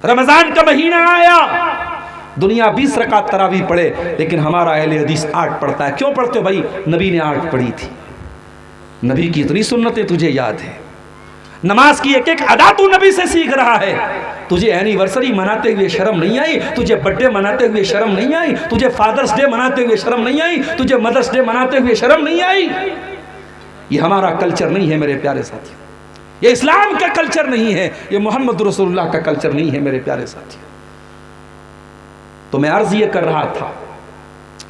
रमजान का महीना आया, दुनिया 20 रकात तरावी पढ़े, लेकिन हमारा अहले हदीस 8 पढ़ता है। क्यों पढ़ते हो भाई? नबी ने 8 पढ़ी थी। नबी की इतनी सुन्नतें तुझे याद है, नमाज की एक एक अदा तू नबी से सीख रहा है। तुझे एनिवर्सरी मनाते हुए शर्म नहीं आई? तुझे बर्थडे मनाते हुए शर्म नहीं आई? तुझे फादर्स डे मनाते हुए शर्म नहीं आई? तुझे मदर्स डे मनाते हुए शर्म नहीं आई? ये हमारा कल्चर नहीं है मेरे प्यारे साथियों, ये इस्लाम का कल्चर नहीं है, ये मोहम्मद रसूलुल्लाह का कल्चर नहीं है मेरे प्यारे साथियों। तो मैं अर्ज ये कर रहा था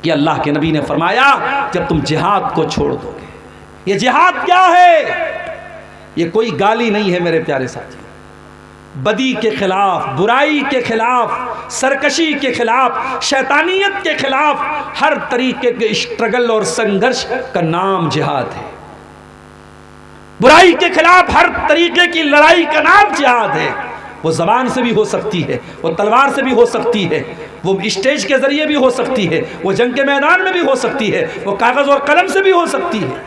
कि अल्लाह के नबी ने फरमाया जब तुम जिहाद को छोड़ दोगे, ये जिहाद क्या है? ये कोई गाली नहीं है मेरे प्यारे साथियों। बदी के खिलाफ, बुराई के खिलाफ, सरकशी के खिलाफ, शैतानियत के खिलाफ हर तरीके के स्ट्रगल और संघर्ष का नाम जिहाद है। बुराई के खिलाफ हर तरीके की लड़ाई का नाम जिहाद है। वो ज़बान से भी हो सकती है, वो तलवार से भी हो सकती है, वो स्टेज के जरिए भी हो सकती है, वो जंग के मैदान में भी हो सकती है, वो कागज़ और कलम से भी हो सकती है।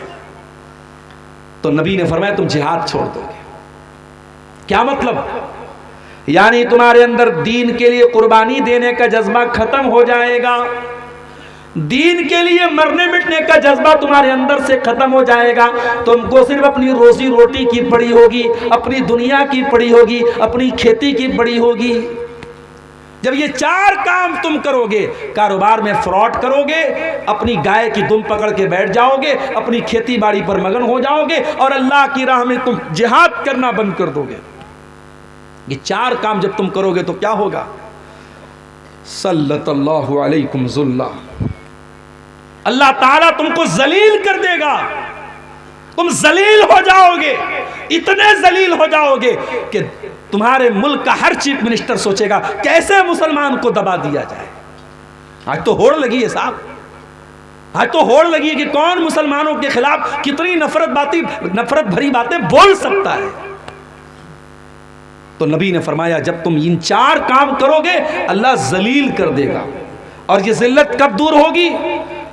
तो नबी ने फरमाया तुम जिहाद छोड़ दोगे। क्या मतलब? यानी तुम्हारे अंदर दीन के लिए कुर्बानी देने का जज्बा खत्म हो जाएगा, दीन के लिए मरने मिटने का जज्बा तुम्हारे अंदर से खत्म हो जाएगा। तुमको सिर्फ अपनी रोजी रोटी की पड़ी होगी, अपनी दुनिया की पड़ी होगी, अपनी खेती की पड़ी होगी। जब ये 4 काम तुम करोगे, कारोबार में फ्रॉड करोगे, अपनी गाय की दुम पकड़ के बैठ जाओगे, अपनी खेती बाड़ी पर मगन हो जाओगे और अल्लाह की राह में तुम जिहाद करना बंद कर दोगे, ये 4 काम जब तुम करोगे तो क्या होगा? सल्लल्लाहु अलैकुम ज़ुल्ला, अल्लाह ताला तुमको जलील कर देगा। तुम जलील हो जाओगे, इतने जलील हो जाओगे कि तुम्हारे मुल्क का हर चीफ मिनिस्टर सोचेगा कैसे मुसलमान को दबा दिया जाए। आज तो होड़ लगी है साहब, आज तो होड़ लगी है कि कौन मुसलमानों के खिलाफ कितनी नफरत भरी बातें बोल सकता है। तो नबी ने फरमाया जब तुम इन 4 काम करोगे अल्लाह जलील कर देगा। और ये जिल्लत कब दूर होगी?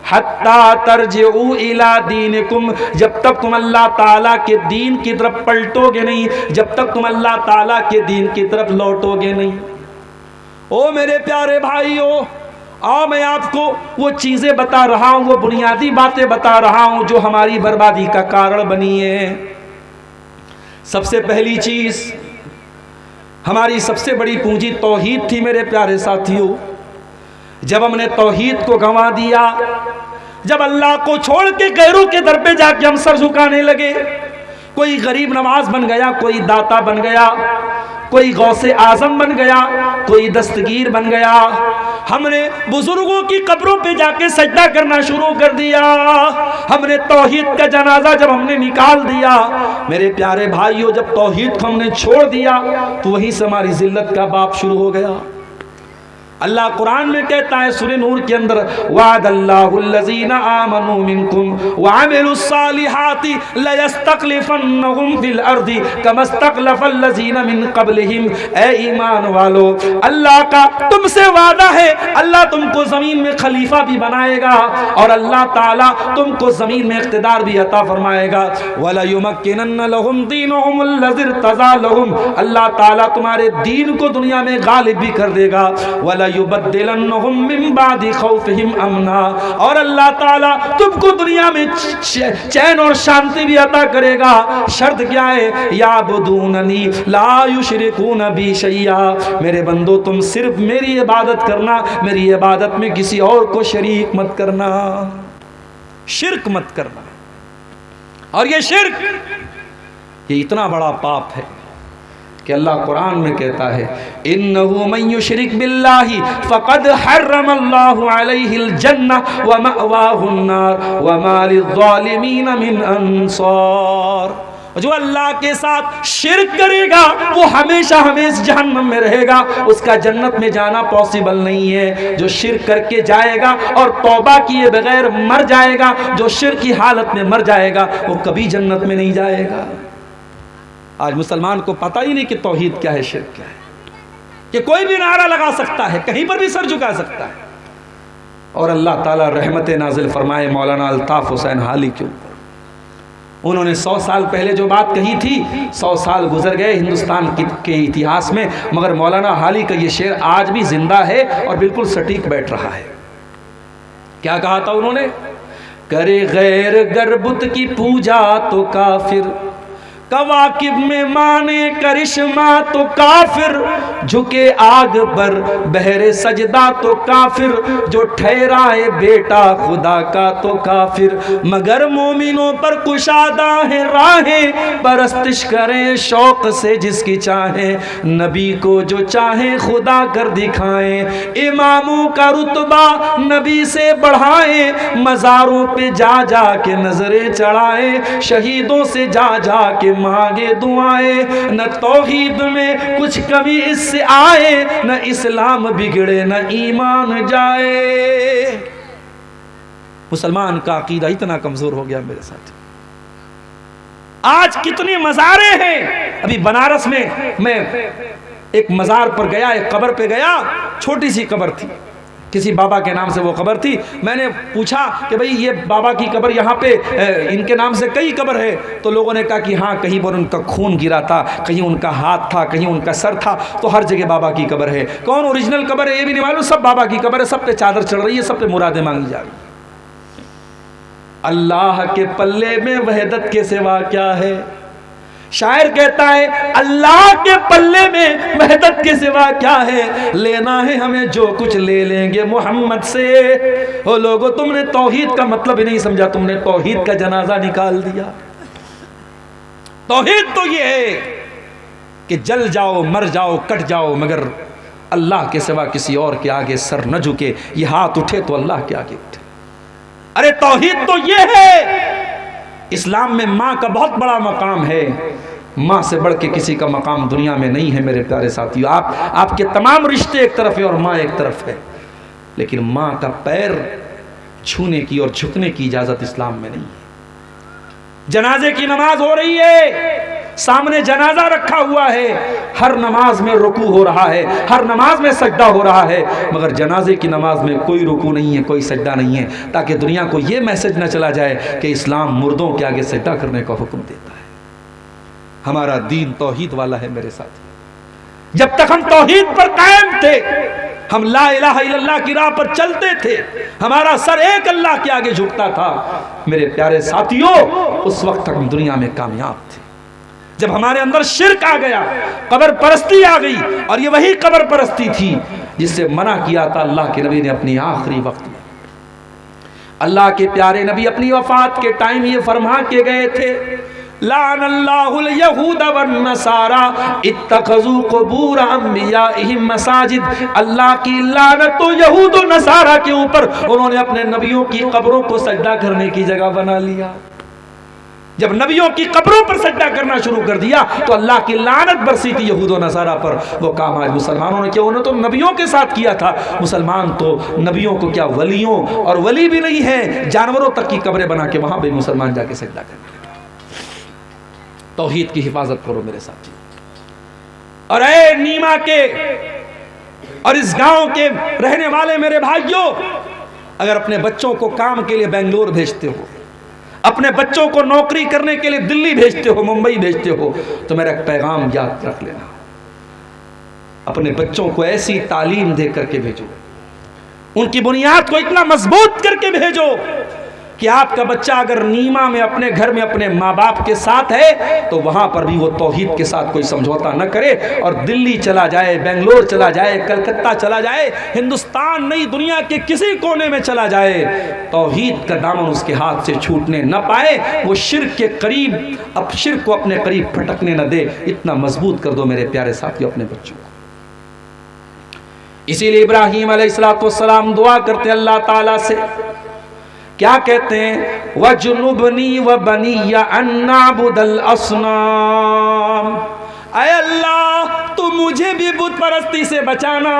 हत्ता तरजिउ इला दीनिकुम, जब तक तुम अल्लाह ताला के दीन की तरफ पलटोगे नहीं, जब तक तुम अल्लाह ताला के दीन की तरफ लौटोगे नहीं। ओ मेरे प्यारे भाइयों, आओ मैं आपको वो चीज़ें बता रहा हूँ, वो बुनियादी बातें बता रहा हूँ जो हमारी बर्बादी का कारण बनी है। सबसे पहली चीज़, हमारी सबसे बड़ी पूंजी तौहीद थी मेरे प्यारे साथियों। जब हमने तौहीद को गंवा दिया, जब अल्लाह को छोड़ के गैरों के दर पे जाके हम सर झुकाने लगे, कोई गरीब नवाज बन गया, कोई दाता बन गया, कोई गौसे आजम बन गया, कोई दस्तगीर बन गया, हमने बुजुर्गों की कब्रों पे जाके सजदा करना शुरू कर दिया, हमने तौहीद का जनाजा जब हमने निकाल दिया, मेरे प्यारे भाइयों जब तौहीद को हमने छोड़ दिया तो वहीं से हमारी जिल्लत का बाप शुरू हो गया। अल्लाह कुरान में कहता है सूरह नूर के अंदर, वअदल्लाहुल्लज़ीना आमनू मिनकुम वअमिलुस्सालिहाति लयस्तखलिफन्नहुम फिल अर्दि कमस्तखलफल्लज़ीना मिन क़ब्लिहिम। ए ईमान वालो, अल्लाह का तुमसे वादा है, अल्लाह तुमको ज़मीन में खलीफा भी बनाएगा और अल्लाह ताला तुमको ज़मीन में इक़्तिदार भी अता फरमाएगा। वला युमक्किनन्ना लहुम दीनहुमुल्लज़ी इर्तज़ा लहुम, अल्लाह ताला तुम्हारे दीन को दुनिया में गालिब भी कर देगा। वला युबद्दिलन्नहुम मिन बादि खौफिहिम अमना, और अल्लाह ताला तुमको दुनिया में चैन और शांति भी अता करेगा। शर्त क्या है? याबुदूननी ला युशरिकून बी शैया, मेरे बंदो तुम सिर्फ मेरी इबादत करना, मेरी इबादत में किसी और को शरीक मत करना, शिर्क मत करना। और ये शिर्क, ये इतना बड़ा पाप है कि अल्लाह कुरान में कहता है, इन्नहु मन युशरिक बिल्लाहि फक़द हर्रमल्लाहु अलैहिल जन्नह व मअवाहुन नार व मा लिज़्ज़ालिमीन मिन अंसार। जो अल्लाह के साथ शिर्क करेगा वो हमेशा हमेशा जहन्नम में रहेगा, उसका जन्नत में जाना पॉसिबल नहीं है। जो शिर्क करके जाएगा और तौबा किए बगैर मर जाएगा, जो शिर्क की हालत में मर जाएगा, वो कभी जन्नत में नहीं जाएगा। आज मुसलमान को पता ही नहीं कि तौहीद क्या है, शिर्क क्या है, कि कोई भी नारा लगा सकता है, कहीं पर भी सर झुका सकता है। और अल्लाह ताला रहमत नाजिल फरमाए मौलाना अल्ताफ हुसैन हाली के ऊपर, उन्होंने 100 साल पहले जो बात कही थी, 100 साल गुजर गए हिंदुस्तान के इतिहास में, मगर मौलाना हाली का ये शेर आज भी जिंदा है और बिल्कुल सटीक बैठ रहा है। क्या कहा था उन्होंने? करे गैर गरबुत की पूजा तो काफिर, कवाकिब में माने करिश्मा तो काफिर, झुके आग पर बहरे सजदा तो काफिर, जो ठहराए बेटा खुदा का तो काफिर, मगर मोमिनों पर कुशादा है राहें, परस्तिश करें शौक से जिसकी चाहे, नबी को जो चाहे खुदा कर दिखाएं, इमामों का रुतबा नबी से बढ़ाएं, मज़ारों पे जा जा के नजरें चढ़ाएं, शहीदों से जा जा के मांगे दुआएं, न तौहीद में कुछ कमी इससे आए, न इस्लाम बिगड़े न ईमान जाए। मुसलमान का अकीदा इतना कमजोर हो गया मेरे साथ। आज कितनी मज़ारे हैं। अभी बनारस में मैं एक मज़ार पर गया, एक कब्र पे गया, छोटी सी कब्र थी, किसी बाबा के नाम से वो कब्र थी। मैंने पूछा कि भाई ये बाबा की कब्र यहाँ पे इनके नाम से कई कब्र है, तो लोगों ने कहा कि हाँ, कहीं पर उनका खून गिरा था, कहीं उनका हाथ था, कहीं उनका सर था, तो हर जगह बाबा की कब्र है। कौन ओरिजिनल कब्र है ये भी नहीं मालूम, सब बाबा की कब्र है, सब पे चादर चढ़ रही है, सब पे मुरादें मांगी जा रही है। अल्लाह के पल्ले में वहदत के सिवा क्या है? शायर कहता है अल्लाह के पल्ले में वहदत के सिवा क्या है, लेना है हमें जो कुछ ले लेंगे मोहम्मद से। ओ लोगो, तुमने तौहीद का मतलब ही नहीं समझा, तुमने तौहीद का जनाजा निकाल दिया। तौहीद तो ये है कि जल जाओ, मर जाओ, कट जाओ, मगर अल्लाह के सिवा किसी और के आगे सर न झुके। ये हाथ उठे तो अल्लाह के आगे उठे। अरे तौहीद तो ये है। इस्लाम में माँ का बहुत बड़ा मकाम है, माँ से बढ़ के किसी का मकाम दुनिया में नहीं है मेरे प्यारे साथियों। आपके तमाम रिश्ते एक तरफ है और माँ एक तरफ है, लेकिन माँ का पैर छूने की और झुकने की इजाजत इस्लाम में नहीं है। जनाजे की नमाज हो रही है, सामने जनाजा रखा हुआ है, हर नमाज में रुकू हो रहा है, हर नमाज में सजदा हो रहा है, मगर जनाजे की नमाज में कोई रुकू नहीं है, कोई सजदा नहीं है, ताकि दुनिया को यह मैसेज न चला जाए कि इस्लाम मुर्दों के आगे सजदा करने का हुक्म देता है। हमारा दीन तौहीद वाला है मेरे साथ। जब तक हम तौहीद पर कायम थे, हम ला इलाहा इल्लल्लाह की राह पर चलते थे, हमारा सर एक अल्लाह के आगे झुकता था, मेरे प्यारे साथियों, उस वक्त तक हम दुनिया में कामयाब थे। जब हमारे अंदर शिर्क आ गया, कब्र परस्ती आ गई, और ये वही कब्र परस्ती थी जिससे मना किया था अल्लाह के नबी ने अपनी आखिरी वक्त में। अल्लाह के प्यारे नबी अपनी वफात के टाइम ये फरमा के गए थे, लानल्लाहुल यहूद वन नसारा इत्तखज़ू क़ुबूर अंबियाइहिम मसाजिद। अल्लाह की लानत तो यहूद और नसारा के ऊपर, उन्होंने अपने नबियों की कब्रों को सजदा करने की जगह बना लिया। जब नबियों की कब्रों पर सजदा करना शुरू कर दिया तो अल्लाह की लानत बरसी थी यहूद और नसारा पर। वो काम आज मुसलमानों ने किया, उन्होंने तो नबियों के साथ किया था। मुसलमान तो नबियों को क्या, वलियों, और वली भी नहीं है, जानवरों तक की कब्रें बना के वहां भी मुसलमान जाके सजदा करने। तौहीद की हिफाजत करो मेरे साथी। और ऐ नीमा के और इस गांव के रहने वाले मेरे भाइयों, अगर अपने बच्चों को काम के लिए बेंगलोर भेजते हो, अपने बच्चों को नौकरी करने के लिए दिल्ली भेजते हो, मुंबई भेजते हो, तो मेरा एक पैगाम याद रख लेना, अपने बच्चों को ऐसी तालीम दे करके भेजो, उनकी बुनियाद को इतना मजबूत करके भेजो कि आपका बच्चा अगर नीमा में अपने घर में अपने माँ बाप के साथ है तो वहां पर भी वो तौहीद के साथ कोई समझौता न करे, और दिल्ली चला जाए, बेंगलोर चला जाए, कलकत्ता चला जाए, हिंदुस्तान नहीं दुनिया के किसी कोने में चला जाए, तौहीद का दामन उसके हाथ से छूटने न पाए, वो शिर्क के करीब, अब शिर्क को अपने करीब फटकने न दे। इतना मजबूत कर दो मेरे प्यारे साथियों अपने बच्चों को। इसीलिए इब्राहीम अलैहिस्सलाम दुआ करते अल्लाह ताला से, क्या कहते हैं, वजुनुबनी व बनिया अन्नाबुदल असनाम। ऐ अल्लाह, तू मुझे भी बुत परस्ती से बचाना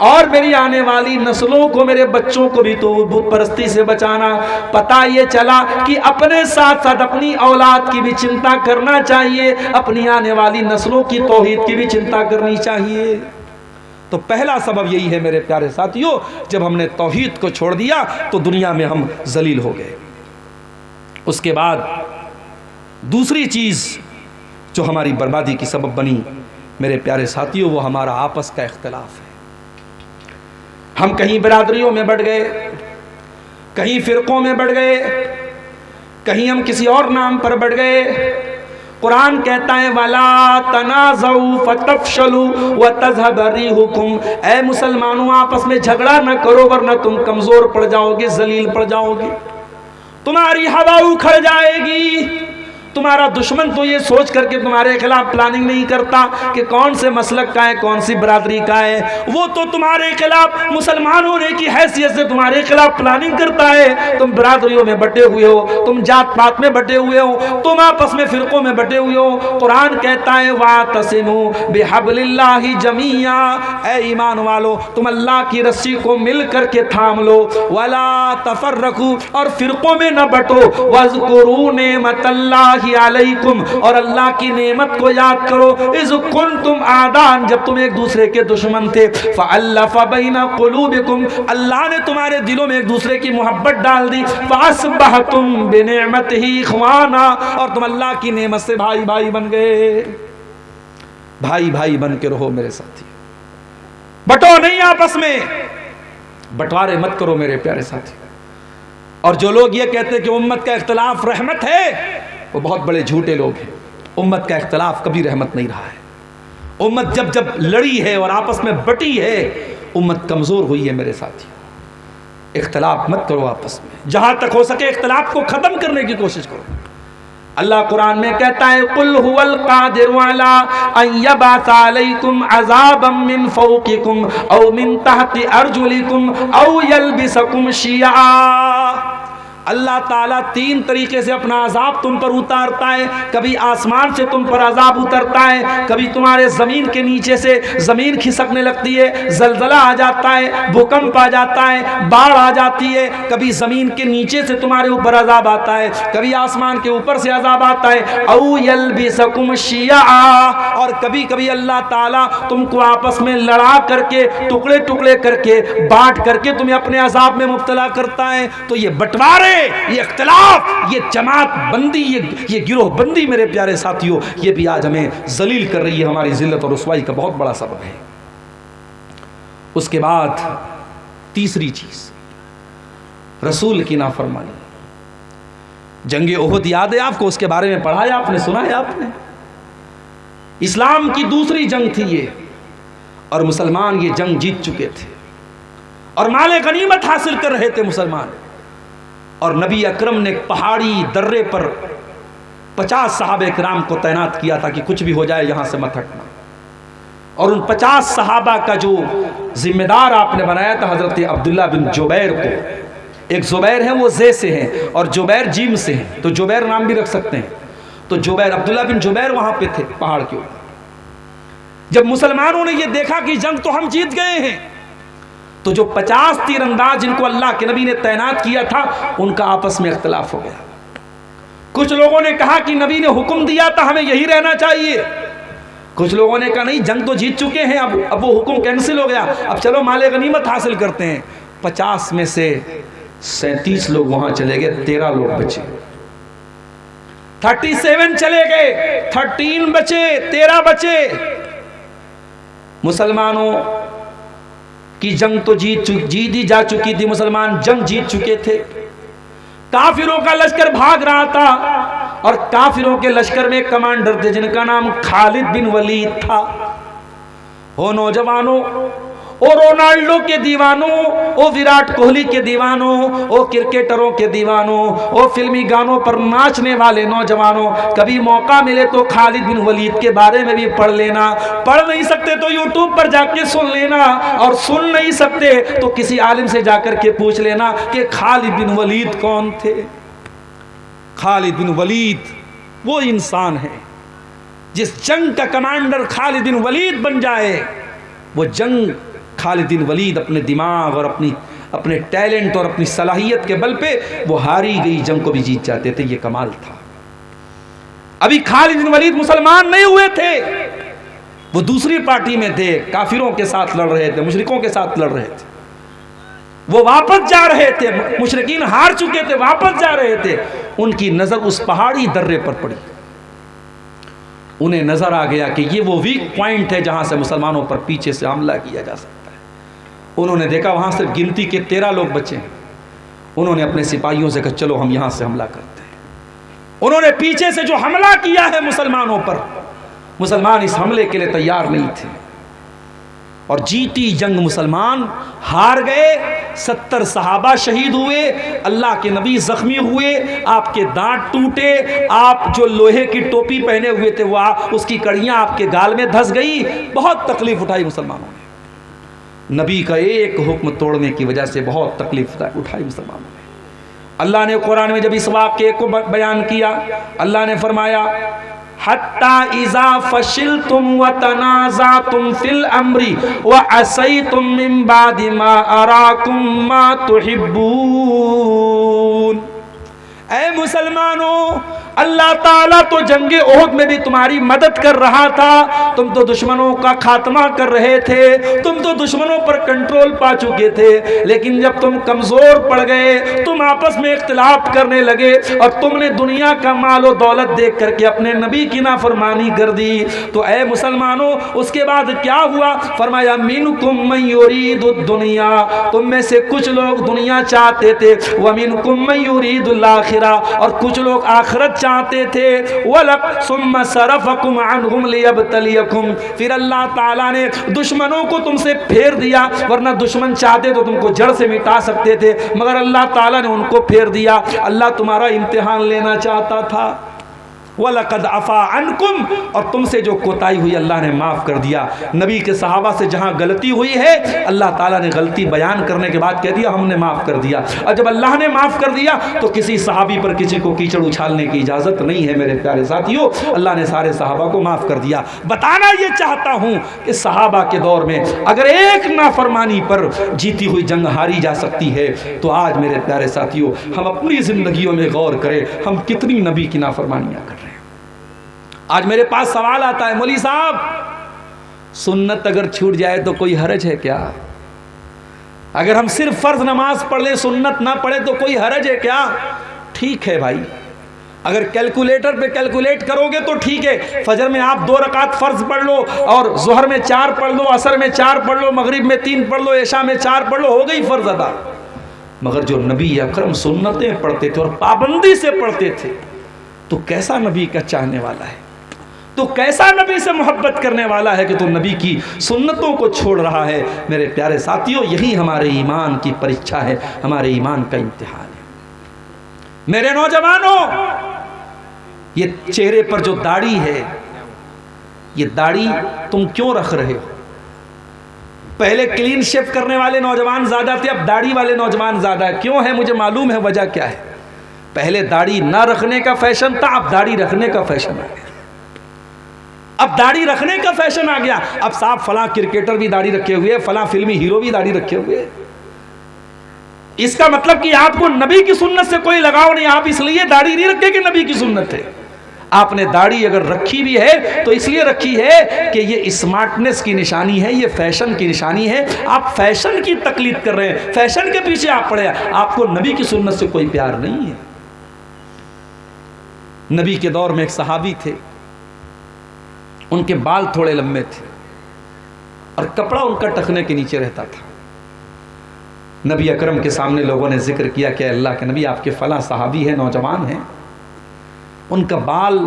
और मेरी आने वाली नस्लों को, मेरे बच्चों को भी तो बुत परस्ती से बचाना। पता ये चला कि अपने साथ साथ अपनी औलाद की भी चिंता करना चाहिए, अपनी आने वाली नस्लों की तौहीद की भी चिंता करनी चाहिए। तो पहला सबब यही है मेरे प्यारे साथियों, जब हमने तौहीद को छोड़ दिया तो दुनिया में हम जलील हो गए। उसके बाद दूसरी चीज़ जो हमारी बर्बादी की सबब बनी मेरे प्यारे साथियों, वो हमारा आपस का इख्तलाफ है। हम कहीं बिरादरियों में बढ़ गए, कहीं फ़िरक़ों में बढ़ गए, कहीं हम किसी और नाम पर बढ़ गए। कुरान कहता है वला तनाज़ऊ फतफ़शलू व तज़हब रिहुकुम, ऐ मुसलमानों आपस में झगड़ा न करो वरना तुम कमज़ोर पड़ जाओगे, जलील पड़ जाओगे, तुम्हारी हवा उखड़ जाएगी। तुम्हारा दुश्मन तो ये सोच करके तुम्हारे खिलाफ प्लानिंग नहीं करता कि कौन से मसलक का है, कौन सी बरादरी का है, वो तो तुम्हारे खिलाफ मुसलमान होने की हैसियत से तुम्हारे खिलाफ प्लानिंग करता है। तुम बरादरियों में बटे हुए हो, तुम जात पात में बटे हुए हो, तुम आपस में फ़िरक़ों में बटे हुए हो। कुरान कहता है वातसिमू बिहब्लिल्लाहि जमीआ, ऐ ईमान वालो तुम अल्लाह की रस्सी को मिल करके थाम लो, वला तफर्रकू, और फ़िरक़ों में न बटो, वज़कुरू नेमतल्लाहि अलैकुम, और अल्लाह की नेमत को याद करो, इज़ कुंतुम आदान, जब तुम एक दूसरे के दुश्मन थे, फ़अल्लफ़ बैना क़ुलूबिकुम, अल्लाह ने तुम्हारे दिलों में एक दूसरे की मोहब्बत डाल दी, फ़अस्बहतुम बिनिअमतिही इख़वाना, और तुम अल्लाह की नेमत से भाई भाई बन गए। भाई भाई बन के रहो मेरे साथी, बटो नहीं आपस में, बंटवारे मत करो मेरे प्यारे साथी। और जो लोग ये कहते हैं कि उम्मत का इख्तलाफ रहमत है, वो बहुत बड़े झूठे लोग हैं। उम्मत का इख्तलाफ कभी रहमत नहीं रहा है। उम्मत जब जब लड़ी है और आपस में बटी है, उम्मत कमज़ोर हुई है मेरे साथी। इख्तलाफ मत करो आपस में, जहाँ तक हो सके इख्तलाफ को ख़त्म करने की कोशिश करो। अल्लाह कुरान में कहता है कुल हुवल कादिरु अला अन यबअसा अलैकुम अज़ाबम मिन फौकिकुम औ मिन तहति अर्जुलिकुम औ यल्बिसकुम शियआ। अल्लाह ताला तीन तरीके से अपना अजाब तुम पर उतारता है। कभी आसमान से तुम पर अजाब उतरता है, कभी तुम्हारे ज़मीन के नीचे से ज़मीन खिसकने लगती है, ज़लज़ला आ जाता है, भूकंप आ जाता है, बाढ़ आ जाती है। कभी ज़मीन के नीचे से तुम्हारे ऊपर अजाब आता है, कभी आसमान के ऊपर से अजाब आता है। औ यल्बिसकुम शियआ, और कभी कभी अल्लाह ताला तुमको आपस में लड़ा करके, टुकड़े टुकड़े करके, बांट करके तुम्हें अपने अजाब में मुब्तला करता है। तो ये बंटवारे, ये इख्तिलाफ, ये जमात बंदी, ये गिरोह बंदी मेरे प्यारे साथियों, ये भी आज हमें जलील कर रही है, हमारी जिल्लत और रुसवाई का बहुत बड़ा सबब है। उसके बाद तीसरी चीज, रसूल की नाफरमानी। जंगे ओहद याद है आपको? उसके बारे में पढ़ा है आपने, सुना है आपने? इस्लाम की दूसरी जंग थी ये, और मुसलमान ये जंग जीत चुके थे और माले गनीमत हासिल कर रहे थे मुसलमान। और नबी अकरम ने पहाड़ी दर्रे पर 50 सहाबे किराम को तैनात किया था कि कुछ भी हो जाए यहाँ से मत हटना। और उन 50 सहाबा का जो जिम्मेदार आपने बनाया था हज़रत अब्दुल्ला बिन जुबैर को। एक जुबैर है वो जे से हैं और जुबैर जीम से हैं, तो जुबैर नाम भी रख सकते हैं। तो जुबैर, अब्दुल्ला बिन जुबैर वहाँ पे थे पहाड़ के ऊपर। जब मुसलमानों ने ये देखा कि जंग तो हम जीत गए हैं, तो जो 50 तीरंदाज जिनको अल्लाह के नबी ने तैनात किया था, उनका आपस में इख्तिलाफ हो गया। कुछ लोगों ने कहा कि नबी ने हुक्म दिया था हमें यही रहना चाहिए। कुछ लोगों ने कहा नहीं, जंग तो जीत चुके हैं, अब वो हुक्म कैंसिल हो गया, अब चलो माले गनीमत हासिल करते हैं। 50 में से 37 लोग वहां चले गए, 13 लोग बचे। 37 चले गए, 13 बचे, 13 बचे। मुसलमानों की जंग तो जीत ही जा चुकी थी, मुसलमान जंग जीत चुके थे। काफिरों का लश्कर भाग रहा था और काफिरों के लश्कर में एक कमांडर थे जिनका नाम खालिद बिन वलीद था। हो नौजवानों, ओ रोनाल्डो के दीवानों, ओ विराट कोहली के दीवानों, ओ क्रिकेटरों के दीवानों, ओ फिल्मी गानों पर नाचने वाले नौजवानों, कभी मौका मिले तो खालिद बिन वलीद के बारे में भी पढ़ लेना। पढ़ नहीं सकते तो यूट्यूब पर जाके सुन लेना, और सुन नहीं सकते तो किसी आलिम से जाकर के पूछ लेना कि खालिद बिन वलीद कौन थे। खालिद बिन वलीद वो इंसान है जिस जंग का कमांडर खालिद बिन वलीद बन जाए, वो जंग खालिद बिन वलीद अपने दिमाग और अपने टैलेंट और अपनी सलाहियत के बल पे वो हारी गई जंग को भी जीत जाते थे। ये कमाल था। अभी खालिद बिन वलीद मुसलमान नहीं हुए थे, वो दूसरी पार्टी में थे, काफिरों के साथ लड़ रहे थे, मुशरिकों के साथ लड़ रहे थे। वो वापस जा रहे थे, मुशरिकीन हार चुके थे, वापस जा रहे थे। उनकी नजर उस पहाड़ी दर्रे पर पड़ी। उन्हें नजर आ गया कि ये वो वीक पॉइंट है जहां से मुसलमानों पर पीछे से हमला किया जा सकता है। उन्होंने देखा वहां सिर्फ गिनती के 13 लोग बचे हैं। उन्होंने अपने सिपाहियों से कहा चलो हम यहां से हमला करते हैं। उन्होंने पीछे से जो हमला किया है मुसलमानों पर, मुसलमान इस हमले के लिए तैयार नहीं थे और जीती जंग मुसलमान हार गए। 70 सहाबा शहीद हुए, अल्लाह के नबी जख्मी हुए, आपके दांत टूटे, आप जो लोहे की टोपी पहने हुए थे वो उसकी कड़ियां आपके गाल में धंस गई। बहुत तकलीफ उठाई मुसलमानों ने। नबी का एक हुक्म तोड़ने की वजह से बहुत तकलीफ उठाई मुसलमानों ने। अल्लाह ने कुरान में जब इस वाक़े को बयान किया, अल्लाह ने फरमाया हत्ता इज़ा फशिलतुम व तनाज़अतुम फिल अम्री व असैतुम मिन बादि मा अराकुम मा तुहिब्बून। ऐ मुसलमानों, अल्लाह ताला तो जंगे ओहद में भी तुम्हारी मदद कर रहा था। तुम तो दुश्मनों का खात्मा कर रहे थे, तुम तो दुश्मनों पर कंट्रोल पा चुके थे, लेकिन जब तुम कमजोर पड़ गए, तुम आपस में इख्तिलाफ करने लगे और तुमने दुनिया का माल और दौलत देख करके अपने नबी की नाफरमानी कर दी। तो ऐ मुसलमानों, उसके बाद क्या हुआ? फरमाया मिनकुम मन युरीदुद दुनिया, तुम में से कुछ लोग दुनिया चाहते थे, व मिनकुम मन युरीदुल आखिरा, और कुछ लोग आखिरत चाहते थे। वलक सुम्मा सरफकुम अन्हुम लियब्तलियकुम, फिर अल्लाह ताला ने दुश्मनों को तुमसे फेर दिया, वरना दुश्मन चाहते तो तुमको जड़ से मिटा सकते थे, मगर अल्लाह ताला ने उनको फेर दिया। अल्लाह तुम्हारा इम्तिहान लेना चाहता था। वलक़द अफ़ा अन्कुम, और तुमसे जो कोताही हुई अल्लाह ने माफ़ कर दिया। नबी के सहाबा से जहाँ गलती हुई है, अल्लाह ताला ने गलती बयान करने के बाद कह दिया हमने माफ़ कर दिया। और जब अल्लाह ने माफ़ कर दिया तो किसी सहाबी पर किसी को कीचड़ उछालने की इजाज़त नहीं है। मेरे प्यारे साथियों, अल्लाह ने सारे सहाबा को माफ़ कर दिया। बताना ये चाहता हूँ कि सहाबा के दौर में अगर एक नाफरमानी पर जीती हुई जंग हारी जा सकती है, तो आज मेरे प्यारे साथियों हम अपनी ज़िंदगियों में गौर करें, हम कितनी नबी की नाफरमानियाँ कर रहे हैं। आज मेरे पास सवाल आता है, मौलवी साहब सुन्नत अगर छूट जाए तो कोई हरज है क्या? अगर हम सिर्फ फर्ज नमाज पढ़ लें, सुन्नत ना पढ़े तो कोई हरज है क्या? ठीक है भाई, अगर कैलकुलेटर पे कैलकुलेट करोगे तो ठीक है। फजर में आप 2 रकात फर्ज पढ़ लो, और जोहर में 4 पढ़ लो, असर में 4 पढ़ लो, मगरिब में 3 पढ़ लो, इशा में 4 पढ़ लो, हो गई फर्ज अदा। मगर जो नबी अकरम सुन्नतें पढ़ते थे और पाबंदी से पढ़ते थे, तो कैसा नबी का चाहने वाला है, तो कैसा नबी से मोहब्बत करने वाला है कि तो नबी की सुन्नतों को छोड़ रहा है। मेरे प्यारे साथियों, यही हमारे ईमान की परीक्षा है, हमारे ईमान का इम्तिहान है। मेरे नौजवानों, ये चेहरे पर जो दाढ़ी है, ये दाढ़ी तुम क्यों रख रहे हो? पहले क्लीन शेव करने वाले नौजवान ज्यादा थे, अब दाढ़ी वाले नौजवान ज्यादा है। क्यों है मुझे मालूम है, वजह क्या है। पहले दाढ़ी ना रखने का फैशन था, अब दाढ़ी रखने का फैशन आ गया। अब दाढ़ी रखने का फैशन आ गया। अब साहब फलां क्रिकेटर भी दाढ़ी रखे हुए, फलां फिल्मी हीरो भी दाढ़ी रखे हुए। इसका मतलब कि आपको नबी की सुन्नत से कोई लगाव नहीं, आप इसलिए दाढ़ी नहीं रखे कि नबी की सुन्नत है। आपने दाढ़ी अगर रखी भी है तो इसलिए रखी है कि ये स्मार्टनेस की निशानी है, ये फैशन की निशानी है। आप फैशन की तकलीद कर रहे हैं, फैशन के पीछे आप पड़े, आपको नबी की सुन्नत से कोई प्यार नहीं है। नबी के दौर में एक सहाबी थे, उनके बाल थोड़े लंबे थे और कपड़ा उनका टखने के नीचे रहता था। नबी अकरम के सामने लोगों ने जिक्र किया कि अल्लाह के नबी, आपके फला सहाबी है, नौजवान हैं, उनका बाल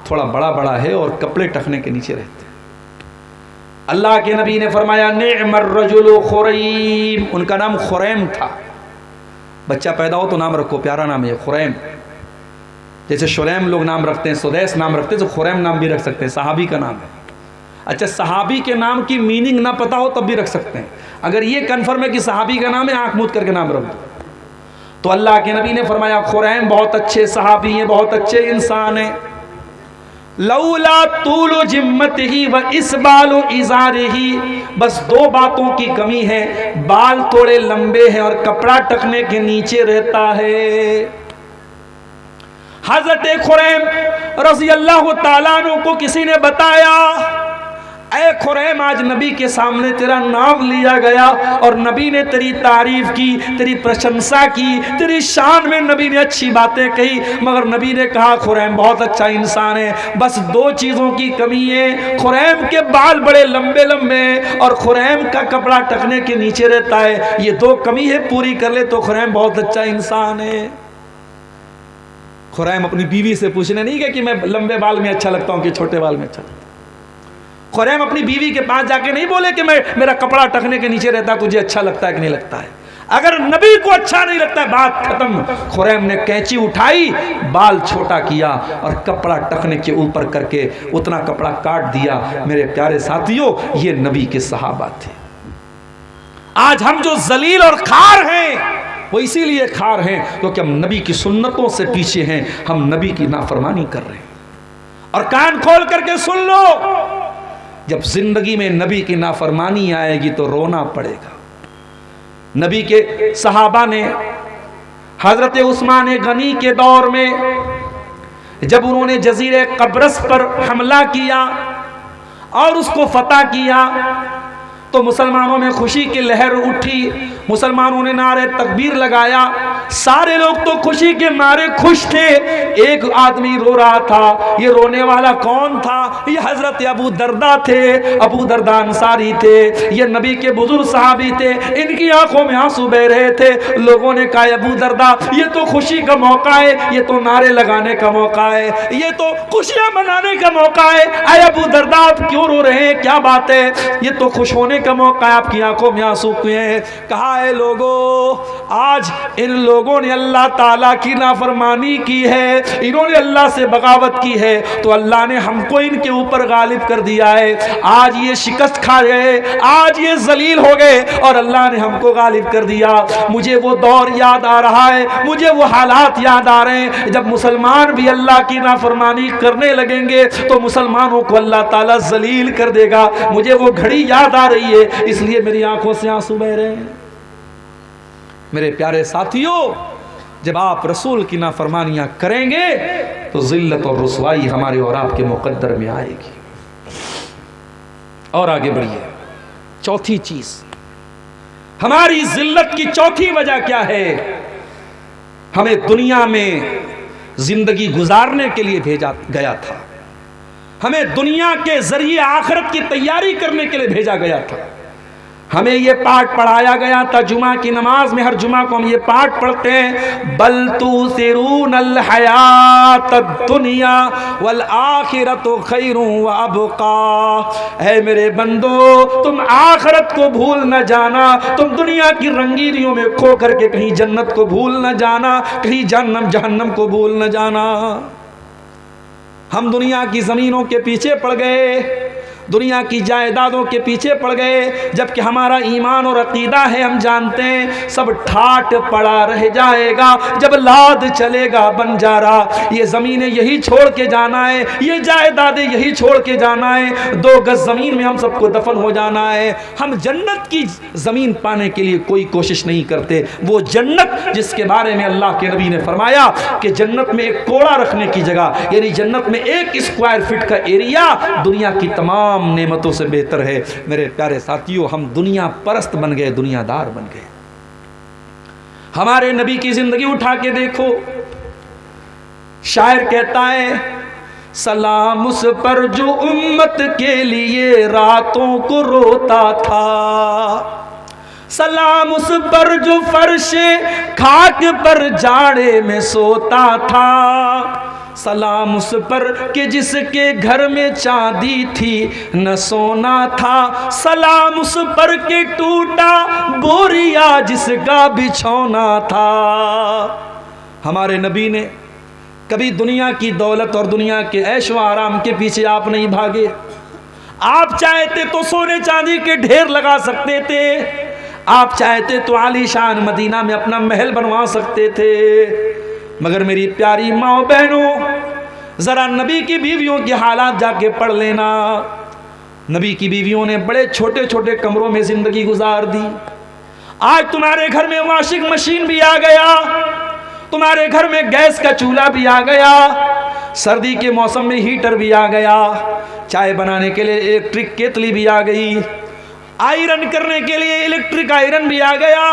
थोड़ा बड़ा बड़ा है और कपड़े टखने के नीचे रहते हैं। अल्लाह के नबी ने फरमाया निअमर रजुलु खुरैम, उनका नाम खुरैम था। बच्चा पैदा हो तो नाम रखो, प्यारा नाम है खुरैम। जैसे शुरैम लोग नाम रखते हैं, सुदैस नाम रखते हैं, तो खुरैम नाम भी रख सकते हैं, सहाबी का नाम है। अच्छा, सहाबी के नाम की मीनिंग ना पता हो तब भी रख सकते हैं। अगर ये कन्फर्म है कि सहाबी का नाम है, आंख मूंद करके नाम रख दो। तो अल्लाह के नबी ने फरमाया खुरैम बहुत अच्छे सहाबी हैं, बहुत अच्छे इंसान हैं। लौला तूलु जिम्मतिही व इसबालु इज़ारिही, बस 2 बातों की कमी है, बाल थोड़े लंबे हैं और कपड़ा टखने के नीचे रहता है। हज़रत खुरैम रज़ी अल्लाह ताला अन्हु को किसी ने बताया, ऐ खुरैम, आज नबी के सामने तेरा नाम लिया गया और नबी ने तेरी तारीफ की, तेरी प्रशंसा की, तेरी शान में नबी ने अच्छी बातें कही, मगर नबी ने कहा खुरैम बहुत अच्छा इंसान है, बस दो चीज़ों की कमी है, खुरैम के बाल बड़े लंबे लंबे और खुरैम का कपड़ा टखने के नीचे रहता है, ये दो कमी है, पूरी कर ले तो खुरैम बहुत अच्छा इंसान है। खुरैम अपनी बीवी से पूछने नहीं गया कि मैं लंबे बाल में अच्छा लगता हूँ कि छोटे बाल में अच्छा लगता हूँ। खुरैम अपनी बीवी के पास जाके नहीं बोले कि मेरा कपड़ा टखने के नीचे रहता, तुझे अच्छा लगता है कि नहीं लगता है। अगर नबी को अच्छा नहीं लगता है, बात खत्म। खुरैम ने कैंची उठाई, बाल छोटा किया और कपड़ा टखने के ऊपर करके उतना कपड़ा काट दिया। मेरे प्यारे साथियों, ये नबी के सहाबा थे। आज हम जो जलील और खार हैं वो इसीलिए खार हैं क्योंकि हम नबी की सुन्नतों से पीछे हैं, हम नबी की नाफरमानी कर रहे हैं। और कान खोल करके सुन लो, जब जिंदगी में नबी की नाफरमानी आएगी तो रोना पड़ेगा। नबी के सहाबा ने हजरत उस्मान गनी के दौर में जब उन्होंने जजीरे कब्रस पर हमला किया और उसको फतह किया तो मुसलमानों में खुशी की लहर उठी, मुसलमानों ने नारे तकबीर लगाया, सारे लोग तो खुशी के मारे खुश थे। एक आदमी रो रहा था, ये रोने वाला कौन था? ये हजरत अबू दरदा थे। अबू दरदा अंसारी थे, ये नबी के बुजुर्ग सहाबी थे, इनकी आंखों में आंसू बह रहे थे। लोगों ने कहा अबू दरदा, ये तो खुशी का मौका है, ये तो नारे लगाने का मौका है, ये तो खुशियां मनाने का मौका है। अरे अबू दरदा आप क्यों रो रहे हैं, क्या बात है? ये तो खुश होने का मौका है, आपकी आंखों में आंसू क्यों हैं? कहा है लोगों, आज इन लोगों ने अल्लाह ताला की नाफरमानी की है, इन्होंने अल्लाह से बगावत की है, तो अल्लाह ने हमको इनके ऊपर गालिब कर दिया है। आज ये शिकस्त खा गए, आज ये जलील हो गए और अल्लाह ने हमको गालिब कर दिया। मुझे वो दौर याद आ रहा है, मुझे वो हालात याद आ रहे हैं जब मुसलमान भी अल्लाह की नाफरमानी करने लगेंगे तो मुसलमानों को अल्लाह ताला जलील कर देगा। मुझे वो घड़ी याद आ रही है, इसलिए मेरी आंखों से आंसू बह रहे हैं। मेरे प्यारे साथियों, जब आप रसूल की नाफरमानियां करेंगे तो जिल्लत और रुसवाई हमारे और आपके मुकद्दर में आएगी। और आगे बढ़िए, चौथी चीज, हमारी जिल्लत की चौथी वजह क्या है? हमें दुनिया में जिंदगी गुजारने के लिए भेजा गया था, हमें दुनिया के जरिए आखिरत की तैयारी करने के लिए भेजा गया था। हमें ये पाठ पढ़ाया गया था जुमा की नमाज में, हर जुमा को हम ये पाठ पढ़ते हैं, बल तुसिरूनल हयात दुनिया वल आखिरतु खैरुन व अबका। है मेरे बंदो, तुम आखिरत को भूल न जाना, तुम दुनिया की रंगीनियों में खो करके कहीं जन्नत को भूल न जाना, कहीं जहन्नम को भूल न जाना। हम दुनिया की ज़मीनों के पीछे पड़ गए, दुनिया की जायदादों के पीछे पड़ गए, जबकि हमारा ईमान और अकीदा है, हम जानते हैं सब ठाट पड़ा रह जाएगा जब लाद चलेगा बंजारा। ये ज़मीनें यही छोड़ के जाना है, ये जायदादें यही छोड़ के जाना है, 2 गज ज़मीन में हम सबको दफन हो जाना है। हम जन्नत की ज़मीन पाने के लिए कोई कोशिश नहीं करते, वो जन्नत जिसके बारे में अल्लाह के नबी ने फरमाया कि जन्नत में एक कोड़ा रखने की जगह, यानी जन्नत में 1 स्क्वायर फीट का एरिया दुनिया की तमाम नेमतों से बेहतर है। मेरे प्यारे साथियों, हम दुनिया परस्त बन गए, दुनियादार बन गए। हमारे नबी की जिंदगी उठा के देखो, शायर कहता है, सलाम उस पर जो उम्मत के लिए रातों को रोता था, सलाम उस पर जो फर्शे खाक पर जाड़े में सोता था, सलाम उस पर कि जिसके घर में चांदी थी न सोना था, सलाम उस पर कि टूटा बोरिया जिसका बिछौना था। हमारे नबी ने कभी दुनिया की दौलत और दुनिया के ऐश व आराम के पीछे आप नहीं भागे। आप चाहते तो सोने चांदी के ढेर लगा सकते थे, आप चाहते तो आलीशान मदीना में अपना महल बनवा सकते थे, मगर मेरी प्यारी माँ बहनों, जरा नबी की बीवियों के हालात जाके पढ़ लेना। नबी की बीवियों ने बड़े छोटे छोटे कमरों में जिंदगी गुजार दी। आज तुम्हारे घर में वॉशिंग मशीन भी आ गया, तुम्हारे घर में गैस का चूल्हा भी आ गया, सर्दी के मौसम में हीटर भी आ गया, चाय बनाने के लिए इलेक्ट्रिक केतली भी आ गई, आयरन करने के लिए इलेक्ट्रिक आयरन भी आ गया,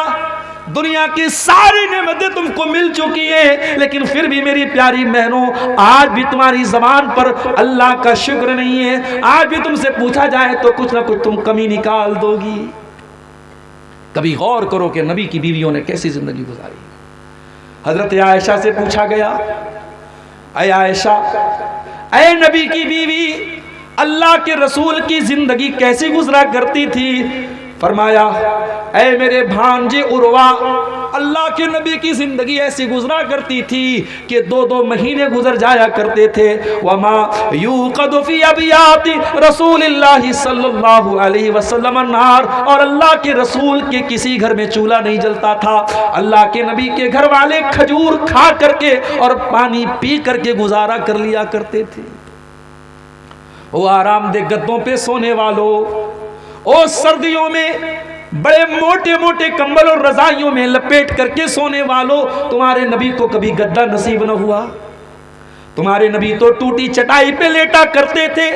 दुनिया की सारी नेमतें तुमको मिल चुकी है, लेकिन फिर भी मेरी प्यारी बहनों आज भी तुम्हारी जबान पर अल्लाह का शुक्र नहीं है। आज भी तुमसे पूछा जाए तो कुछ ना कुछ तुम कमी निकाल दोगी। कभी गौर करो कि नबी की बीवियों ने कैसी जिंदगी गुजारी। हजरत आयशा से पूछा गया, अय आयशा, अय नबी की बीवी, अल्लाह के रसूल की जिंदगी कैसी गुजरा करती थी? फरमाया, ऐ मेरे भांजे उर्वा, अल्लाह के नबी की जिंदगी ऐसी गुजरा करती थी कि 2-2 महीने गुजर जाया करते थे। वमा यूक़दु फी अबियाति रसूलिल्लाहि सल्लल्लाहु अलैहि वसल्लम अन्नार, और अल्लाह के रसूल के किसी घर में चूल्हा नहीं जलता था। अल्लाह के नबी के घर वाले खजूर खा करके और पानी पी करके गुजारा कर लिया करते थे। वो आरामदेह गद्दों पे सोने वालों, ओ सर्दियों में बड़े मोटे मोटे कंबल और रजाइयों में लपेट करके सोने वालों, तुम्हारे नबी को कभी गद्दा नसीब न हुआ। तुम्हारे नबी तो टूटी चटाई पे लेटा करते थे,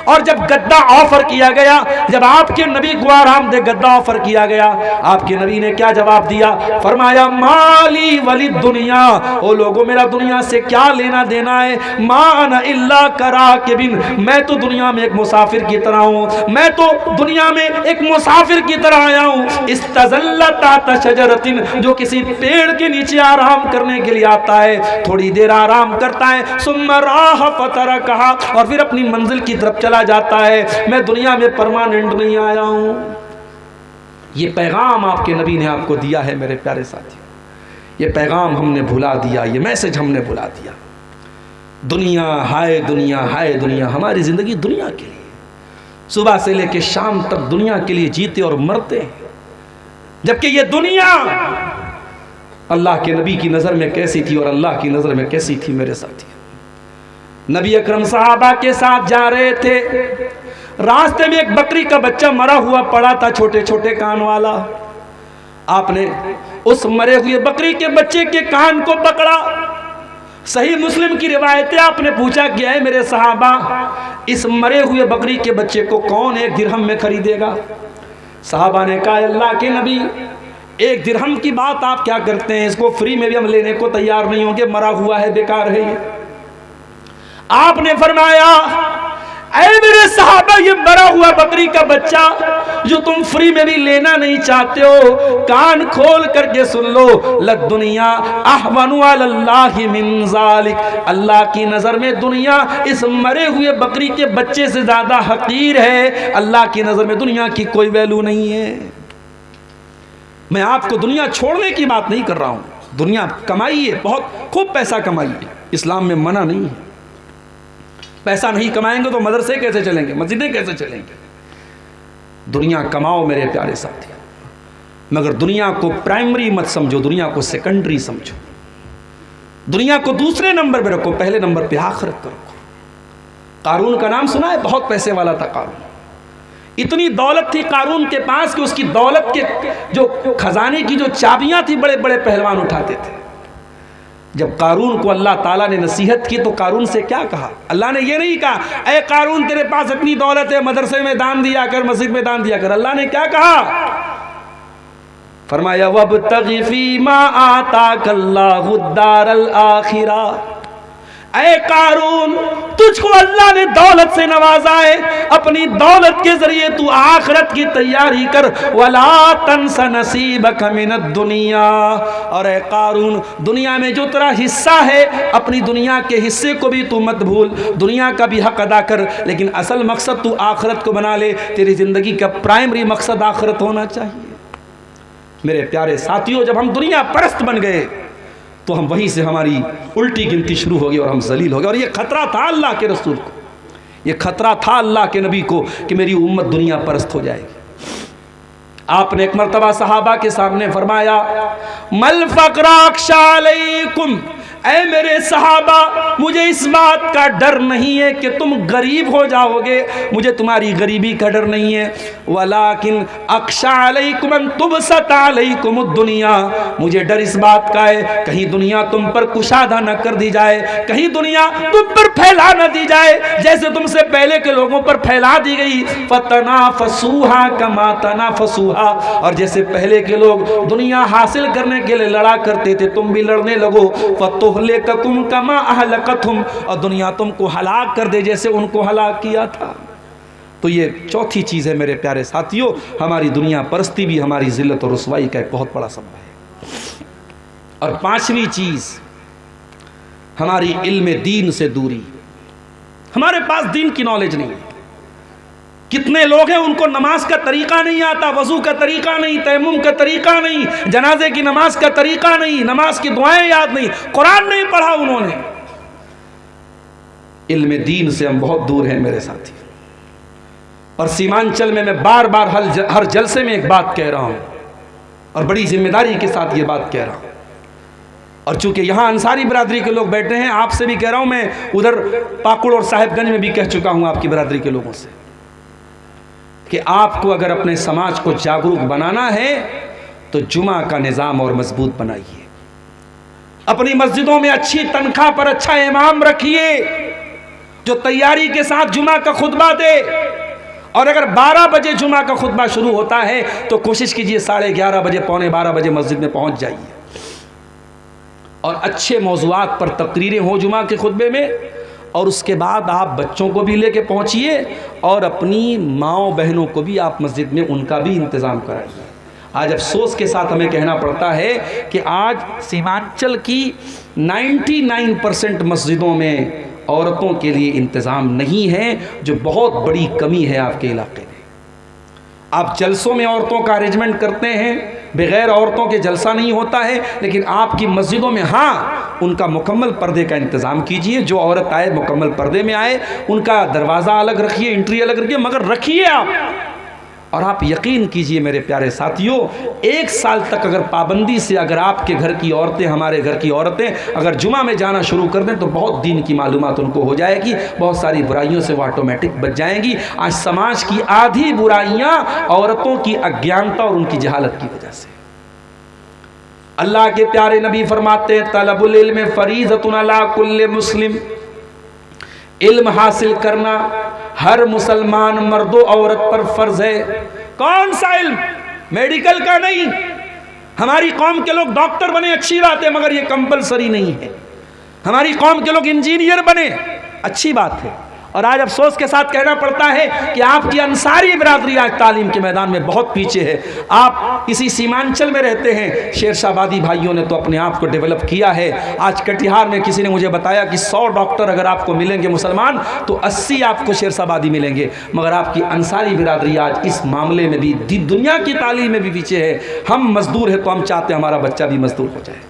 और जब गद्दा ऑफर किया गया, जब आपके नबी को आरामदेह गद्दा ऑफर किया गया, आपके नबी ने क्या जवाब दिया? फरमाया, माली वली दुनिया, ओ लोगों मेरा दुनिया से क्या लेना देना है? मान इल्ला करा के बिन, मैं तो दुनिया में एक मुसाफिर की तरह हूँ, मैं तो दुनिया में एक मुसाफिर की तरह आया हूँ। इस्तज़ल्लता तशजरतिन, जो किसी पेड़ के नीचे आराम करने के लिए आता है, थोड़ी देर आराम करता है, सुम्मा राह फतरा कहा, और फिर अपनी मंजिल की तरफ चला जाता है। मैं दुनिया में परमानेंट नहीं आया हूं। ये पैगाम आपके नबी ने आपको दिया है मेरे प्यारे साथियों, ये पैगाम हमने भुला दिया, ये मैसेज हमने भुला दिया। दुनिया हाय दुनिया, हाय दुनिया, हमारी जिंदगी दुनिया के लिए, सुबह से लेकर शाम तक दुनिया के लिए जीते और मरते हैं, जबकि ये दुनिया अल्लाह के नबी की नज़र में कैसी थी और अल्लाह की नज़र में कैसी थी मेरे साथी। नबी अकरम सहाबा के साथ जा रहे थे, रास्ते में एक बकरी का बच्चा मरा हुआ पड़ा था, छोटे छोटे कान वाला। आपने उस मरे हुए बकरी के बच्चे के कान को पकड़ा। सही मुस्लिम की रिवायत है, आपने पूछा क्या है मेरे सहाबा, इस मरे हुए बकरी के बच्चे को कौन 1 दिरहम में खरीदेगा? सहाबा ने कहा, अल्लाह के नबी 1 दिरहम की बात आप क्या करते हैं, इसको फ्री में भी हम लेने को तैयार नहीं होंगे, मरा हुआ है, बेकार है ये। आपने फरमाया, ऐ मेरे सहाबा, ये मरा हुआ बकरी का बच्चा जो तुम फ्री में भी लेना नहीं चाहते हो, कान खोल करके सुन लो, लद दुनिया अहवनु अलल्लाहि मिन ज़ालिक, अल्लाह की नज़र में दुनिया इस मरे हुए बकरी के बच्चे से ज़्यादा हकीर है। अल्लाह की नज़र में दुनिया की कोई वैल्यू नहीं है। मैं आपको दुनिया छोड़ने की बात नहीं कर रहा हूँ, दुनिया कमाइए, बहुत खूब पैसा कमाइए, इस्लाम में मना नहीं है। पैसा नहीं कमाएंगे तो मदरसे कैसे चलेंगे, मस्जिदें कैसे चलेंगे? दुनिया कमाओ मेरे प्यारे साथी, मगर दुनिया को प्राइमरी मत समझो, दुनिया को सेकेंडरी समझो, दुनिया को दूसरे नंबर पे रखो, पहले नंबर पे आखिरत को रखो। कारून का नाम सुना है? बहुत पैसे वाला था कारून, इतनी दौलत थी कारून के पास कि उसकी दौलत के जो खजाने की जो चाबियां थी बड़े बड़े पहलवान उठाते थे। जब कारून को अल्लाह ताला ने नसीहत की तो कारून से क्या कहा? अल्लाह ने ये नहीं कहा, ऐ कारून तेरे पास इतनी दौलत है, मदरसे में दान दिया कर, मस्जिद में दान दिया कर। अल्लाह ने क्या कहा? फरमाया, वब्तगी फीमा आताकल्लाहु दारल आखिरा, ऐ कारून तुझको अल्लाह ने दौलत से नवाजा है, अपनी दौलत के जरिए तू आखिरत की तैयारी कर। वला तंस नसीबक मिनद दुनिया, और ऐ कारून दुनिया में जो तेरा हिस्सा है, अपनी दुनिया के हिस्से को भी तू मत भूल, दुनिया का भी हक अदा कर, लेकिन असल मकसद तू आखिरत को बना ले। तेरी जिंदगी का प्राइमरी मकसद आखिरत होना चाहिए। मेरे प्यारे साथियों, जब हम दुनिया परस्त बन गए तो हम वहीं से हमारी उल्टी गिनती शुरू हो गई और हम जलील हो गए। और ये खतरा था अल्लाह के रसूल को, ये खतरा था अल्लाह के नबी को कि मेरी उम्मत दुनिया परस्त हो जाएगी। आपने एक मर्तबा सहाबा के सामने फरमाया, मल फक़रा अख्शा अलैकुम, ऐ मेरे सहाबा, मुझे इस बात का डर नहीं है कि तुम गरीब हो जाओगे, मुझे तुम्हारी गरीबी का डर नहीं है। वलाकिन अख्शा अलैकुम अन तुबसत अलैकुम दुनिया, मुझे डर इस बात का है कहीं दुनिया तुम पर कुशादा न कर दी जाए, कहीं दुनिया तुम पर फैला न दी जाए जैसे तुमसे पहले के लोगों पर फैला दी गई। फतनाफसूहा कमा तनाफसूहा, और जैसे पहले के लोग दुनिया हासिल करने के लिए लड़ा करते थे तुम भी लड़ने लगो। फतुहलिकुम कमा अहलकतहुम, और दुनिया तुमको हलाक कर दे जैसे उनको हलाक किया था। तो ये चौथी चीज़ है मेरे प्यारे साथियों, हमारी दुनिया परस्ती भी हमारी जिल्लत और रुसवाई का एक बहुत बड़ा सबब है। और पांचवी चीज़ हमारी इल्म दीन से दूरी। हमारे पास दीन की नॉलेज नहीं है। कितने लोग हैं उनको नमाज का तरीका नहीं आता, वजू का तरीका नहीं, तयम्मुम का तरीका नहीं, जनाजे की नमाज का तरीका नहीं, नमाज की दुआएं याद नहीं, कुरान नहीं पढ़ा उन्होंने। इल्म दीन से हम बहुत दूर हैं मेरे साथी। और सीमांचल में मैं बार बार हर जलसे में एक बात कह रहा हूं और बड़ी जिम्मेदारी के साथ ये बात कह रहा हूं। और चूंकि यहाँ अंसारी बरादरी के लोग बैठे हैं, आपसे भी कह रहा हूं, मैं उधर पाकुड़ और साहिबगंज में भी कह चुका हूं आपकी बरादरी के लोगों से कि आपको अगर अपने समाज को जागरूक बनाना है तो जुमा का निज़ाम और मजबूत बनाइए। अपनी मस्जिदों में अच्छी तनख्वाह पर अच्छा इमाम रखिए जो तैयारी के साथ जुमा का खुतबा दे। और अगर 12 बजे जुमा का खुतबा शुरू होता है तो कोशिश कीजिए 11:30 बजे, 11:45 बजे मस्जिद में पहुंच जाइए और अच्छे मौज़ूआत पर तकरीरें हो जुमा के खुतबे में। और उसके बाद आप बच्चों को भी लेके पहुंचिए और अपनी माओ बहनों को भी आप मस्जिद में उनका भी इंतज़ाम कराइए। आज अफसोस के साथ हमें कहना पड़ता है कि आज सीमांचल की 99% मस्जिदों में औरतों के लिए इंतज़ाम नहीं है, जो बहुत बड़ी कमी है आपके इलाके में। आप जलसों में औरतों का अरेंजमेंट करते हैं, बग़ैर औरतों के जलसा नहीं होता है, लेकिन आपकी मस्जिदों में हाँ उनका मुकम्मल पर्दे का इंतज़ाम कीजिए। जो औरत आए मुकम्मल पर्दे में आए, उनका दरवाज़ा अलग रखिए, एंट्री अलग रखिए, मगर रखिए आप। और आप यकीन कीजिए मेरे प्यारे साथियों, 1 साल तक अगर पाबंदी से अगर आपके घर की औरतें, हमारे घर की औरतें अगर जुमा में जाना शुरू कर दें तो बहुत दीन की मालूमात उनको हो जाएगी, बहुत सारी बुराइयों से वो ऑटोमेटिक बच जाएंगी। आज समाज की आधी बुराइयां औरतों की अज्ञानता और उनकी जहालत की वजह से। अल्लाह के प्यारे नबी फरमाते हैं, तलबुल इल्म फरीज़तुन अला कुल्लि मुस्लिम, इल्म हासिल करना हर मुसलमान मर्दो औरत पर फर्ज है। कौन सा इल्म? मेडिकल का नहीं। हमारी कौम के लोग डॉक्टर बने, अच्छी बात है, मगर ये कंपलसरी नहीं है। हमारी कौम के लोग इंजीनियर बने, अच्छी बात है। और आज अफसोस के साथ कहना पड़ता है कि आपकी अंसारी बिरादरी आज तालीम के मैदान में बहुत पीछे है। आप इसी सीमांचल में रहते हैं, शेरशाबादी भाइयों ने तो अपने आप को डेवलप किया है। आज कटिहार में किसी ने मुझे बताया कि 100 डॉक्टर अगर आपको मिलेंगे मुसलमान तो 80 आपको शेरशाबादी मिलेंगे, मगर आपकी अंसारी बिरादरी आज इस मामले में भी दुनिया की तालीम में भी पीछे है। हम मजदूर हैं तो हम चाहते हैं हमारा बच्चा भी मजदूर हो जाए।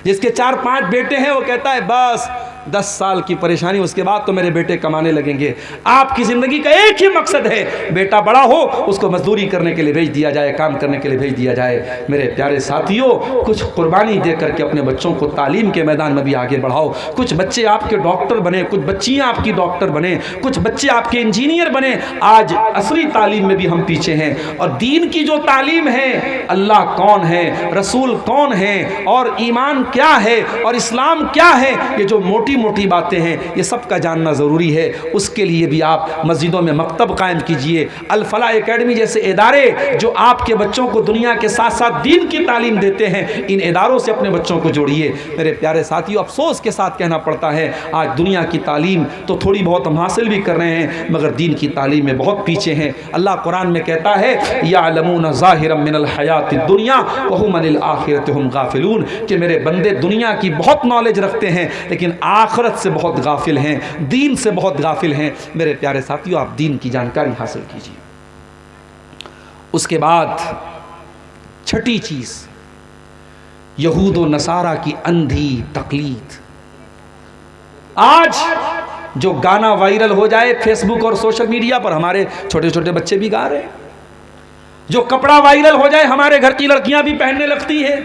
जिसके 4-5 बेटे हैं वो कहता है बस 10 साल की परेशानी, उसके बाद तो मेरे बेटे कमाने लगेंगे। आपकी ज़िंदगी का एक ही मकसद है, बेटा बड़ा हो उसको मजदूरी करने के लिए भेज दिया जाए, काम करने के लिए भेज दिया जाए। मेरे प्यारे साथियों, कुछ कुर्बानी दे करके अपने बच्चों को तालीम के मैदान में भी आगे बढ़ाओ। कुछ बच्चे आपके डॉक्टर बने, कुछ बच्चियाँ आपकी डॉक्टर बने, कुछ बच्चे आपके इंजीनियर बने। आज असली तालीम में भी हम पीछे हैं। और दीन की जो तालीम है, अल्लाह कौन है, रसूल कौन है, और ईमान क्या है, और इस्लाम क्या है, ये जो मोटी बातें हैं ये सब का जानना ज़रूरी है। उसके लिए भी आप मस्जिदों में मकतब कायम कीजिए। अल फलाह एकेडमी जैसे इदारे जो आपके बच्चों को दुनिया के साथ साथ दीन की तालीम देते हैं, इन इदारों से अपने बच्चों को जोड़िए। मेरे प्यारे साथियों, अफसोस के साथ कहना पड़ता है आज दुनिया की तालीम तो थोड़ी बहुत हम हासिल भी कर रहे हैं, मगर दीन की तालीम में बहुत पीछे हैं। अल्लाह कुरान में कहता है यालमून ज़ाहिरम मिनल हयातिद दुनिया व हुम अनिल आखिरति हुम गाफिलून, कि मेरे बंदे दुनिया की बहुत नॉलेज रखते हैं लेकिन आखिरत से बहुत गाफिल हैं, दीन से बहुत गाफिल हैं। मेरे प्यारे साथियों, आप दीन की जानकारी हासिल कीजिए। उसके बाद छठी चीज़, यहूद व नसारा की अंधी तकलीद। आज जो गाना वायरल हो जाए फेसबुक और सोशल मीडिया पर, हमारे छोटे छोटे बच्चे भी गा रहे हैं। जो कपड़ा वायरल हो जाए हमारे घर की लड़कियां भी पहनने लगती हैं।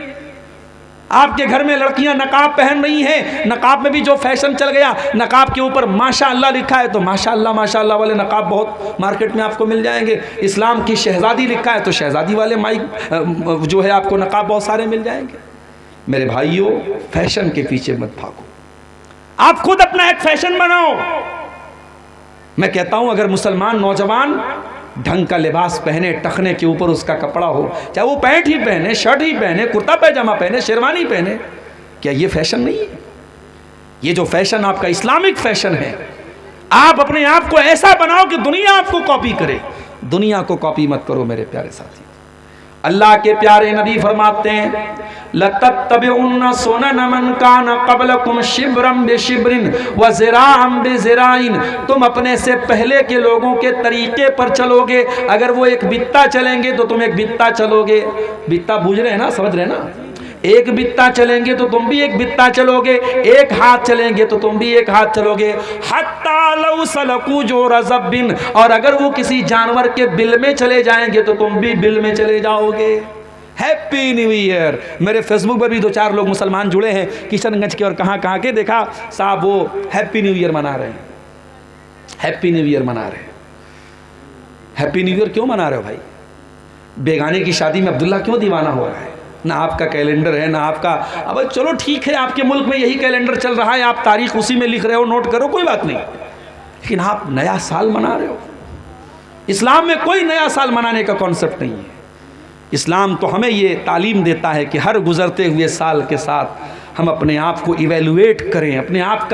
आपके घर में लड़कियां नकाब पहन रही हैं, नकाब में भी जो फैशन चल गया, नकाब के ऊपर माशाअल्लाह लिखा है तो माशाअल्लाह वाले नकाब बहुत मार्केट में आपको मिल जाएंगे। इस्लाम की शहजादी लिखा है तो शहजादी वाले माइक जो है आपको नकाब बहुत सारे मिल जाएंगे। मेरे भाइयों, फैशन के पीछे मत भागो, आप खुद अपना एक फैशन बनाओ। मैं कहता हूं अगर मुसलमान नौजवान ढंग का लिबास पहने, टखने के ऊपर उसका कपड़ा हो, चाहे वो पैंट ही पहने, शर्ट ही पहने, कुर्ता पैजामा पहने, शेरवानी पहने, क्या ये फैशन नहीं है? ये जो फैशन आपका इस्लामिक फैशन है, आप अपने आप को ऐसा बनाओ कि दुनिया आपको कॉपी करे। दुनिया को कॉपी मत करो मेरे प्यारे साथी। अल्लाह के प्यारे नबी फरमाते हैं, लतत्तबिउन्ना सुनन मन कान क़ब्लकुम शिब्रम बिशिब्रिन व ज़िराअम बिज़िराइन। तुम अपने से पहले के लोगों के तरीके पर चलोगे। अगर वो एक बित्ता चलेंगे तो तुम एक बित्ता चलोगे। बित्ता बूझ रहे हैं ना, समझ रहे हैं ना? एक बित्ता चलेंगे तो तुम भी एक बित्ता चलोगे, एक हाथ चलेंगे तो तुम भी एक हाथ चलोगे। हत्ता लौ सलकू जो रज़बिन, और अगर वो किसी जानवर के बिल में चले जाएंगे तो तुम भी बिल में चले जाओगे। Happy new year. मेरे फेसबुक पर भी 2-4 लोग मुसलमान जुड़े हैं किशनगंज के और कहाँ के, देखा साहब वो हैप्पी न्यू ईयर मना रहे हैं। हैप्पी न्यू ईयर मना रहे हैं। हैप्पी न्यू ईयर क्यों मना रहे हो भाई? बेगाने की शादी में अब्दुल्ला क्यों दीवाना हो रहा है? ना आपका कैलेंडर है ना आपका। अब चलो ठीक है, आपके मुल्क में यही कैलेंडर चल रहा है, आप तारीख उसी में लिख रहे हो, नोट करो, कोई बात नहीं, लेकिन आप नया साल मना रहे हो। इस्लाम में कोई नया साल मनाने का कॉन्सेप्ट नहीं है। इस्लाम तो हमें ये तालीम देता है कि हर गुजरते हुए साल के साथ हम अपने आप को इवेलुएट करें, अपने आप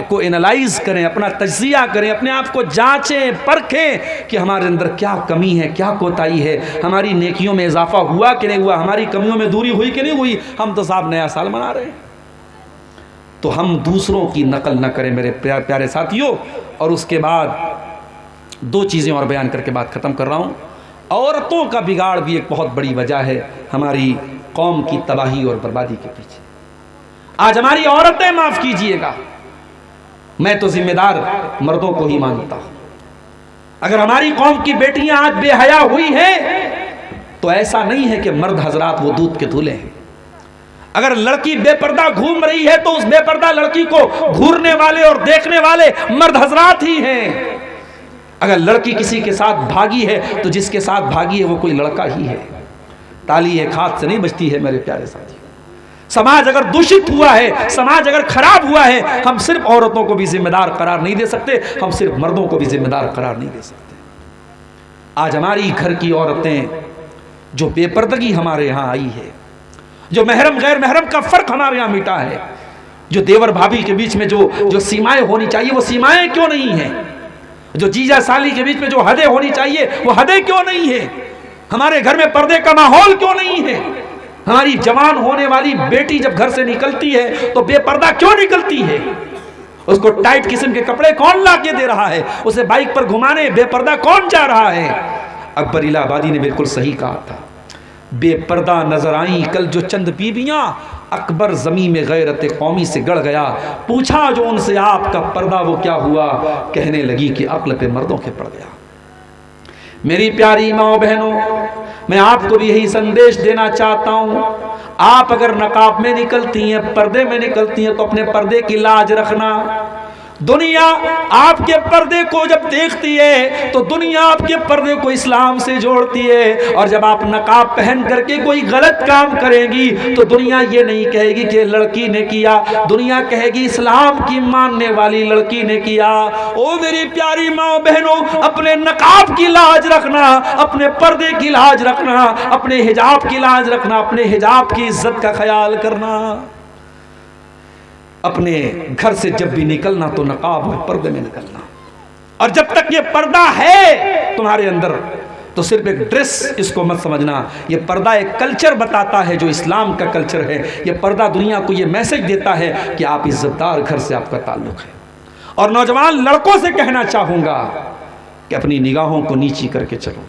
को एनालाइज करें, अपना तज्जिया करें, अपने आप को जांचें परखें कि हमारे अंदर क्या कमी है, क्या कोताही है, हमारी नेकियों में इजाफा हुआ कि नहीं हुआ, हमारी कमियों में दूरी हुई कि नहीं हुई। हम तो साहब नया साल मना रहे हैं। तो हम दूसरों की नकल न करें मेरे प्यारे साथियों। और उसके बाद 2 चीज़ें और बयान करके बात ख़त्म कर रहा हूँ। औरतों का बिगाड़ भी एक बहुत बड़ी वजह है हमारी कौम की तबाही और बर्बादी के पीछे। आज हमारी औरतें, माफ कीजिएगा, मैं तो जिम्मेदार मर्दों को ही मानता हूं। अगर हमारी कौम की बेटियां आज बेहया हुई हैं तो ऐसा नहीं है कि मर्द हजरात वो दूध के धुले हैं। अगर लड़की बेपर्दा घूम रही है तो उस बेपर्दा लड़की को घूरने वाले और देखने वाले मर्द हजरात ही हैं। अगर लड़की किसी के साथ भागी है तो जिसके साथ भागी है वो कोई लड़का ही है। ताली एक हाथ से नहीं बजती है मेरे प्यारे साथी। समाज अगर दूषित हुआ है, समाज अगर खराब हुआ है, हम सिर्फ औरतों को भी जिम्मेदार करार नहीं दे सकते, हम सिर्फ मर्दों को भी जिम्मेदार करार नहीं दे सकते। आज हमारी घर की औरतें जो बेपर्दगी हमारे यहाँ आई है, जो महरम गैर महरम का फर्क हमारे यहाँ मिटा है, जो देवर भाभी के बीच में जो सीमाएं होनी चाहिए वो सीमाएं क्यों नहीं है, जो जीजा साली के बीच में जो हदें होनी चाहिए वो हदें क्यों नहीं है, हमारे घर में पर्दे का माहौल क्यों नहीं है, हमारी जवान होने वाली बेटी जब घर से निकलती है तो बेपर्दा क्यों निकलती है, उसको टाइट किस्म के कपड़े कौन ला के दे रहा है, उसे बाइक पर घुमाने बेपर्दा कौन जा रहा है। अकबर इलाहाबादी ने बिल्कुल सही कहा था, बेपर्दा नजर आई कल जो चंद बीबियां, अकबर ज़मीन में गैरत कौमी से गड़ गया। पूछा जो उनसे आपका पर्दा वो क्या हुआ, कहने लगी कि अक्ल पे मर्दों के पड़ गया। मेरी प्यारी माओ बहनों, मैं आपको भी यही संदेश देना चाहता हूँ, आप अगर नकाब में निकलती हैं, पर्दे में निकलती हैं तो अपने पर्दे की लाज रखना। दुनिया आपके पर्दे को जब देखती है तो दुनिया आपके पर्दे को इस्लाम से जोड़ती है, और जब आप नकाब पहन करके कोई गलत काम करेंगी तो दुनिया ये नहीं कहेगी कि लड़की ने किया, दुनिया कहेगी इस्लाम की मानने वाली लड़की ने किया। ओ मेरी प्यारी माँ बहनों, अपने नकाब की लाज रखना, अपने पर्दे की लाज रखना, अपने हिजाब की लाज रखना, अपने हिजाब की इज्जत का ख्याल करना। अपने घर से जब भी निकलना तो नकाब और पर्दे में निकलना, और जब तक ये पर्दा है तुम्हारे अंदर तो सिर्फ एक ड्रेस इसको मत समझना। ये पर्दा एक कल्चर बताता है जो इस्लाम का कल्चर है। ये पर्दा दुनिया को ये मैसेज देता है कि आप इज्जतदार घर से आपका ताल्लुक है। और नौजवान लड़कों से कहना चाहूँगा कि अपनी निगाहों को नीची करके चलो,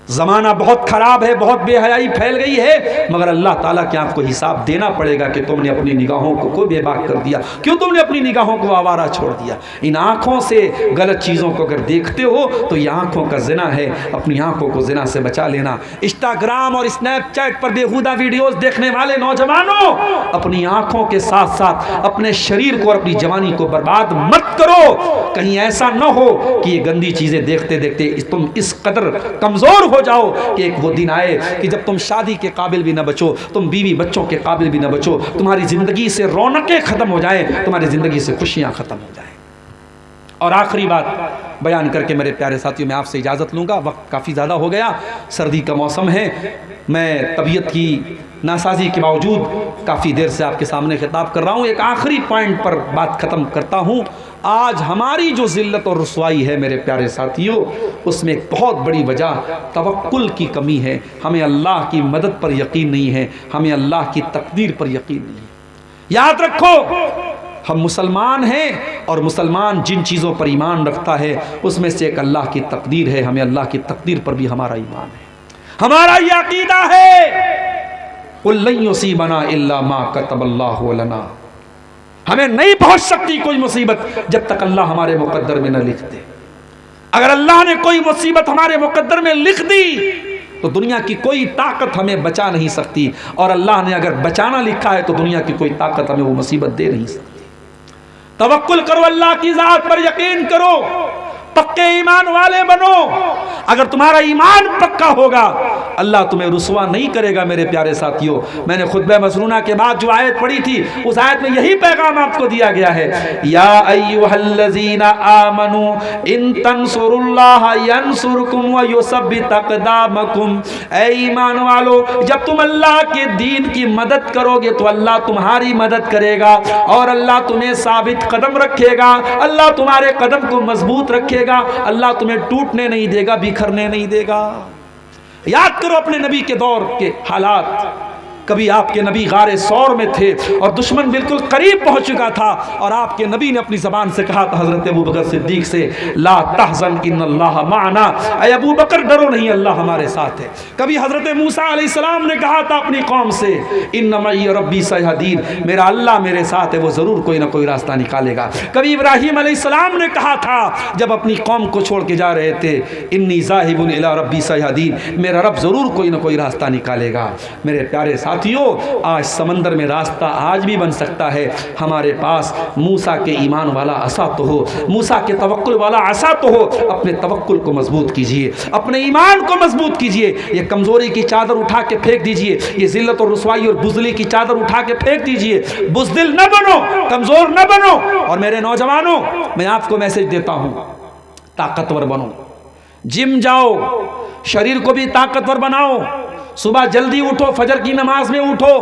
ज़माना बहुत ख़राब है, बहुत बेहयाई फैल गई है, मगर अल्लाह ताला के आपको हिसाब देना पड़ेगा कि तुमने अपनी निगाहों को बेबाक कर दिया, क्यों तुमने अपनी निगाहों को आवारा छोड़ दिया। इन आँखों से गलत चीज़ों को अगर देखते हो तो ये आँखों का ज़िना है, अपनी आँखों को ज़िना से बचा लेना। इंस्टाग्राम और स्नैपचैट पर बेहुदा वीडियोज़ देखने वाले नौजवानों, अपनी आँखों के साथ साथ अपने शरीर को और अपनी जवानी को बर्बाद मत करो। कहीं ऐसा न हो कि ये गंदी चीज़ें देखते देखते तुम इस कदर कमज़ोर हो जाओ कि एक वो दिन आए कि जब तुम शादी के काबिल भी न बचो, तुम बीवी बच्चों के काबिल भी न बचो, तुम्हारी ज़िंदगी से रौनकें ख़त्म हो जाएं, तुम्हारी ज़िंदगी से खुशियाँ ख़त्म हो जाएं। और आखिरी बात बयान करके मेरे प्यारे साथियों मैं आपसे इजाज़त लूँगा, वक्त काफ़ी ज़्यादा हो गया, सर्दी का मौसम है, मैं तबीयत की नासाजी के बावजूद काफ़ी देर से आपके सामने खिताब कर रहा हूँ। एक आखिरी पॉइंट पर बात ख़त्म करता हूँ। आज हमारी जो ज़िल्लत और रुसवाई है मेरे प्यारे साथियों, उसमें एक बहुत बड़ी वजह तवक्कुल की कमी है। हमें अल्लाह की मदद पर यकीन नहीं है, हमें अल्लाह की तकदीर पर यकीन नहीं है। याद रखो, हम मुसलमान हैं और मुसलमान जिन चीज़ों पर ईमान रखता है उसमें से एक अल्लाह की तकदीर है। हमें अल्लाह की तकदीर पर भी हमारा ईमान है, हमारा ये अकीदा है, कुल्लन युसीबना इल्ला मा कतबल्लाहु लना। हमें नहीं पहुंच सकती कोई मुसीबत जब तक अल्लाह हमारे मुकद्दर में न लिख दे। अगर अल्लाह ने कोई मुसीबत हमारे मुकद्दर में लिख दी तो दुनिया की कोई ताकत हमें बचा नहीं सकती, और अल्लाह ने अगर बचाना लिखा है तो दुनिया की कोई ताकत हमें वो मुसीबत दे नहीं सकती। तवक्कुल करो, अल्लाह की ज़ात पर यकीन करो, पक्के ईमान वाले बनो। अगर तुम्हारा ईमान पक्का होगा अल्लाह तुम्हें रुसवा नहीं करेगा। मेरे प्यारे साथियों, मैंने खुतबा मसनूना के बाद जो आयत पढ़ी थी उस आयत में यही पैगाम आपको दिया गया है, या अय्युहल्लज़ीना आमनू इन तंसुरुल्लाह यंसुरकुम व युसब्बित अक़दामकुम। ऐ ईमान वालो, जब तुम अल्लाह के दीन की मदद करोगे तो अल्लाह तुम्हारी मदद करेगा और अल्लाह तुम्हें साबित कदम रखेगा, अल्लाह तुम्हारे कदम को मजबूत रखेगा, अल्लाह तुम्हें टूटने नहीं देगा, बिखरने नहीं देगा। याद करो अपने नबी के दौर के हालात। कभी आपके नबी गारे सौर में थे और दुश्मन बिल्कुल करीब पहुंच चुका था और आपके नबी ने अपनी ज़बान से कहा था हज़रत अबू बकर सिद्दीक़ से, ला तहज़न इन्नल्लाह माअना, ऐ अबू बकर डरो नहीं, अल्लाह हमारे साथ है। कभी हज़रत मूसा अलैहिस्सलाम ने कहा था अपनी कौम से, इन्ना मई रब्बी सयहदीन, मेरा अल्लाह मेरे साथ है, वो ज़रूर कोई ना कोई रास्ता निकालेगा। कभी इब्राहीम अलैहिस्सलाम ने कहा था जब अपनी कौम को छोड़ के जा रहे थे, इन्नी ज़ाहिबुन इला रब्बी सयहदीन, मेरा रब ज़रूर कोई ना कोई रास्ता निकालेगा। मेरे प्यारे साथियों, आज समंदर में रास्ता आज भी बन सकता है। हमारे पास मूसा के ईमान वाला असा तो हो, मूसा के तवक्कुल वाला असा तो हो। अपने तवक्कुल को मजबूत कीजिए, अपने ईमान को मजबूत कीजिए। ये कमज़ोरी की चादर उठा के फेंक दीजिए, ये जिल्लत और रुसवाई और बुज़दिली की चादर उठा के फेंक दीजिए। बुज़दिल न बनो, कमज़ोर न बनो। और मेरे नौजवानों, मैं आपको मैसेज देता हूँ, ताकतवर बनो, जिम जाओ, शरीर को भी ताकतवर बनाओ, सुबह जल्दी उठो, फजर की नमाज में उठो,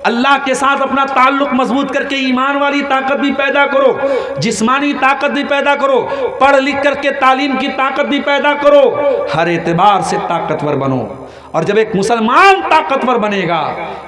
अल्लाह के साथ अपना ताल्लुक मजबूत करके ईमान वाली ताकत भी पैदा करो, जिस्मानी ताकत भी पैदा करो, पढ़ लिख करके तालीम की ताकत भी पैदा करो। हर एतबार से ताकतवर बनो। और जब एक मुसलमान ताकतवर बनेगा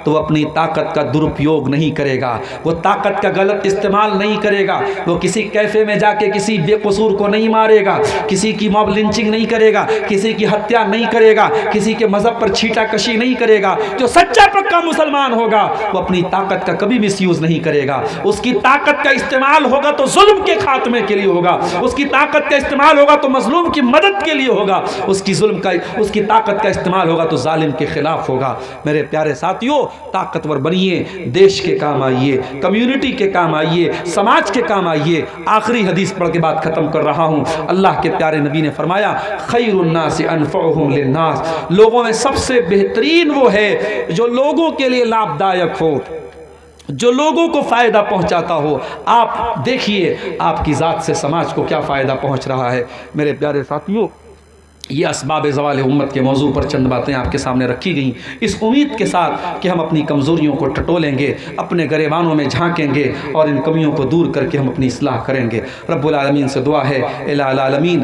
तो वो अपनी ताकत का दुरुपयोग नहीं करेगा, वो ताकत का गलत इस्तेमाल नहीं करेगा, वो किसी कैफे में जाके किसी बेकसूर को नहीं मारेगा, किसी की मॉब लिंचिंग नहीं करेगा, किसी की हत्या नहीं करेगा, किसी के मजहब पर छीटाकशी नहीं करेगा। जो सच्चा पक्का मुसलमान होगा वो अपनी ताकत का कभी मिसयूज नहीं करेगा। उसकी ताकत का इस्तेमाल होगा तो जुल्म के खात्मे के लिए होगा, उसकी ताकत का इस्तेमाल होगा तो मजलूम की मदद के लिए होगा, उसकी ताकत का इस्तेमाल होगा तो जालिम के खिलाफ होगा। मेरे प्यारे साथियों, ताकतवर बनिए, देश के काम आइए, कम्युनिटी के काम आइए, समाज के काम आइए। आखिरी हदीस पढ़ के बात खत्म कर रहा हूँ। अल्लाह के प्यारे नबी ने फरमाया, खैरुन्नास अनफअहुम लिन्नास, लोगों में सबसे बेहतरीन वो है जो लोगों के लिए लाभदायक हो, जो लोगों को फ़ायदा पहुंचाता हो। आप देखिए आपकी ज़ात से समाज को क्या फ़ायदा पहुंच रहा है। मेरे प्यारे साथियों, ये असबाब ज़वाल उम्मत के मौजू पर चंद बातें आपके सामने रखी गई, इस उम्मीद के साथ कि हम अपनी कमज़ोरियों को टटोलेंगे, अपने गरेबानों में झांकेंगे और इन कमियों को दूर करके हम अपनी इस्लाह करेंगे। रब्बुल आलमीन से दुआ है, इला आलमीन।